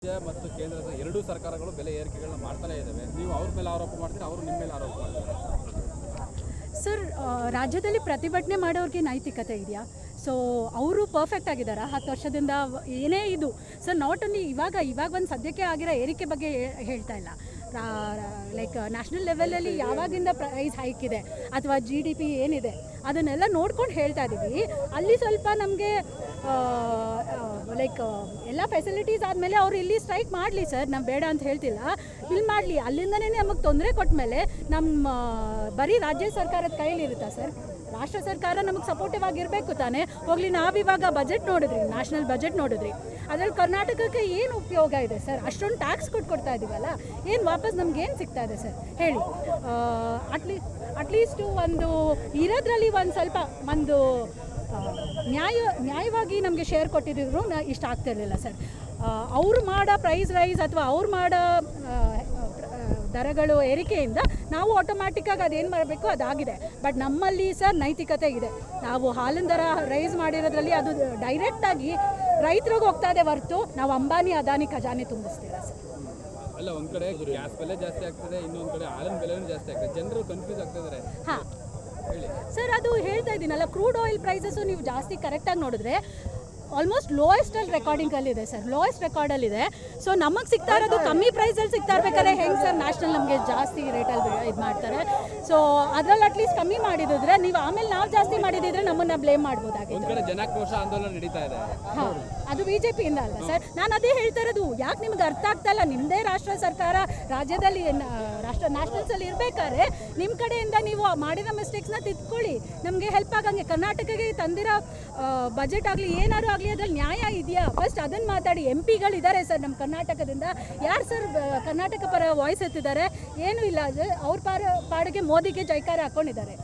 ರಾಜ್ಯ ಮತ್ತು ಕೇಂದ್ರದ ಎರಡೂ ಸರ್ಕಾರಗಳು ಬೆಲೆ ಏರಿಕೆಗಳನ್ನ ಮಾಡ್ತಾನೆ ಇದ್ದಾವೆ. ನೀವು ಅವ್ರ ಮೇಲೆ ಆರೋಪ ಮಾಡ್ತೀರಾ, ಅವರು ನಿಮ್ಮ ಮೇಲೆ ಆರೋಪ ಮಾಡ್ತಾರೆ. ಸರ್, ರಾಜ್ಯದಲ್ಲಿ ಪ್ರತಿಭಟನೆ ಮಾಡೋರಿಗೆ ನೈತಿಕತೆ ಇದೆಯಾ? ಸೊ ಅವರು ಪರ್ಫೆಕ್ಟ್ ಆಗಿದ್ದಾರಾ 10 ವರ್ಷದಿಂದ? ಏನೇ ಇದು ಸರ್, ನಾಟ್ ಓನ್ಲಿ ಇವಾಗ ಒಂದು ಸದ್ಯಕ್ಕೆ ಆಗಿರೋ ಏರಿಕೆ ಬಗ್ಗೆ ಹೇಳ್ತಾ ಇಲ್ಲ. ಲೈಕ್ ನ್ಯಾಷನಲ್ ಲೆವೆಲಲ್ಲಿ ಯಾವಾಗಿಂದ ಪ್ರೈಸ್ ಹೈಕ್ ಇದೆ ಅಥವಾ GDP ಏನಿದೆ ಅದನ್ನೆಲ್ಲ ನೋಡ್ಕೊಂಡು ಹೇಳ್ತಾ ಇದ್ದೀವಿ. ಅಲ್ಲಿ ಸ್ವಲ್ಪ ನಮಗೆ ಲೈಕ್ ಎಲ್ಲ ಫೆಸಿಲಿಟೀಸ್ ಆದಮೇಲೆ ಅವ್ರು ಇಲ್ಲಿ ಸ್ಟ್ರೈಕ್ ಮಾಡಲಿ ಸರ್, ನಾವು ಬೇಡ ಅಂತ ಹೇಳ್ತಿಲ್ಲ, ಇಲ್ಲಿ ಮಾಡಲಿ. ಅಲ್ಲಿಂದನೇ ನಮಗೆ ತೊಂದರೆ ಕೊಟ್ಟ ಮೇಲೆ ನಮ್ಮ ಬರೀ ರಾಜ್ಯ ಸರ್ಕಾರದ ಕೈಲಿರುತ್ತಾ ಸರ್? ರಾಷ್ಟ್ರ ಸರ್ಕಾರ ನಮಗೆ ಸಪೋರ್ಟಿವ್ ಆಗಿರಬೇಕು ತಾನೇ. ಹೋಗಲಿ, ನಾವಿವಾಗ ಬಜೆಟ್ ನೋಡಿದ್ರಿ, ನ್ಯಾಷನಲ್ ಬಜೆಟ್ ನೋಡಿದ್ರಿ, ಅದರಲ್ಲಿ ಕರ್ನಾಟಕಕ್ಕೆ ಏನು ಉಪಯೋಗ ಇದೆ ಸರ್? ಅಷ್ಟೊಂದು ಟ್ಯಾಕ್ಸ್ ಕೊಡ್ತಾ ಇದ್ದೀವಲ್ಲ, ಏನು ವಾಪಸ್ ನಮ್ಗೆ ಏನು ಸಿಗ್ತಾ ಇದೆ ಸರ್ ಹೇಳಿ? ಅಟ್ಲೀಸ್ಟು ಒಂದು ಇರೋದ್ರಲ್ಲಿ ಒಂದು ಸ್ವಲ್ಪ ಒಂದು ನ್ಯಾಯವಾಗಿ ನಮಗೆ ಶೇರ್ ಕೊಟ್ಟಿದ್ರು ಇಷ್ಟ ಆಗ್ತಿರಲಿಲ್ಲ ಸರ್. ಅವ್ರು ಮಾಡೋ ಪ್ರೈಸ್ ರೈಸ್ ಅಥವಾ ಅವ್ರು ಮಾಡೋ ದರಗಳು ಏರಿಕೆಯಿಂದ ನಾವು ಆಟೋಮ್ಯಾಟಿಕ್ಕಾಗಿ ಅದೇನು ಮಾಡಬೇಕು ಅದಾಗಿದೆ. ಬಟ್ ನಮ್ಮಲ್ಲಿ ಸರ್ ನೈತಿಕತೆ ಇದೆ. ನಾವು ಹಾಲಿನ ದರ ರೈಸ್ ಮಾಡಿರೋದ್ರಲ್ಲಿ ಅದು ಡೈರೆಕ್ಟಾಗಿ ರೈತರಿಗೆ ಹೋಗ್ತಾ ಇದೆ ಹೊರತು ನಾವು ಅಂಬಾನಿ ಅದಾನಿ ಖಜಾನೆ ತುಂಬಿಸ್ತೀರ ಸರ್. ಅಲ್ಲ, ಒಂದು ಕಡೆ ಗ್ಯಾಸ್ ಬೆಲೆ ಜಾಸ್ತಿ ಆಗ್ತದೆ, ಇನ್ನೊಂದು ಕಡೆ ಹಾಲಿನ ಬೆಲೆನೂ ಜಾಸ್ತಿ ಆಗ್ತದೆ, ಜನರು ಕನ್ಫ್ಯೂಸ್ ಆಗ್ತಿದ್ದಾರೆ. ಹಾಂ ಸರ್, ಅದು ಹೇಳ್ತಾ ಇದ್ದೀನಲ್ಲ, ಕ್ರೂಡ್ ಆಯಿಲ್ ಪ್ರೈಸಸ್ಸು ನೀವು ಜಾಸ್ತಿ ಕರೆಕ್ಟಾಗಿ ನೋಡಿದ್ರೆ ಆಲ್ಮೋಸ್ಟ್ ಲೋಯೆಸ್ಟಲ್ಲಿ ರೆಕಾರ್ಡಿಂಗಲ್ಲಿದೆ ಸರ್, ಲೋಯೆಸ್ಟ್ ರೆಕಾರ್ಡಲ್ಲಿದೆ. ಸೊ ನಮಗೆ ಸಿಗ್ತಾ ಇರೋದು ಕಮ್ಮಿ ಪ್ರೈಸಲ್ಲಿ ಸಿಗ್ತಾ ಇರ್ಬೇಕಾದ್ರೆ ಹೆಂಗೆ ಸರ್ ನ್ಯಾಷನಲ್ ನಮಗೆ ಜಾಸ್ತಿ ರೇಟಲ್ಲಿ ಇದು ಮಾಡ್ತಾರೆ? ಸೊ ಅದರಲ್ಲಿ ಅಟ್ಲೀಸ್ಟ್ ಕಮ್ಮಿ ಮಾಡಿದ್ರೆ ನೀವು ಆಮೇಲೆ ನಾವು ಜಾಸ್ತಿ ಮಾಡಿದಿದ್ರೆ ನಮ್ಮನ್ನು ಬ್ಲೇಮ್ ಮಾಡ್ಬೋದಾಗಿತ್ತು. ಒಂದು ಕಡೆ ಜನಾಕ್ರೋಶ ಆಂದೋಲನ ನಡೀತಾ ಇದೆ. ಹಾಂ, ಅದು BJPಯಿಂದ ಅಲ್ವಾ ಸರ್? ನಾನು ಅದೇ ಹೇಳ್ತಾ ಇರೋದು, ಯಾಕೆ ನಿಮ್ಗೆ ಅರ್ಥ ಆಗ್ತಾ ಇಲ್ಲ? ನಿಮ್ಮದೇ ರಾಷ್ಟ್ರ ಸರ್ಕಾರ ರಾಜ್ಯದಲ್ಲಿ ನ್ಯಾಷನಲ್ಸಲ್ಲಿ ಇರಬೇಕಾದ್ರೆ ನಿಮ್ಮ ಕಡೆಯಿಂದ ನೀವು ಮಾಡಿರೋ ಮಿಸ್ಟೇಕ್ಸ್ನ ತಿದ್ಕೊಳ್ಳಿ, ನಮಗೆ ಹೆಲ್ಪ್ ಆಗಂಗೆ. ಕರ್ನಾಟಕಕ್ಕೆ ತಂದಿರೋ ಬಜೆಟ್ ಆಗಲಿ ಏನಾದ್ರು ಆಗಲಿ ಅದ್ರಲ್ಲಿ ನ್ಯಾಯ ಇದೆಯಾ ಫಸ್ಟ್ ಅದನ್ನು ಮಾತಾಡಿ. MPಗಳಿದ್ದಾರೆ ಸರ್ ನಮ್ಮ ಕರ್ನಾಟಕದಿಂದ, ಯಾರು ಸರ್ ಕರ್ನಾಟಕ ಪರ ವಾಯ್ಸ್ ಎತ್ತಿದ್ದಾರೆ? ಏನೂ ಇಲ್ಲ, ಅವ್ರ ಪಾಡಿಗೆ ಮೋದಿಗೆ ಜೈಕಾರ ಹಾಕ್ಕೊಂಡಿದ್ದಾರೆ.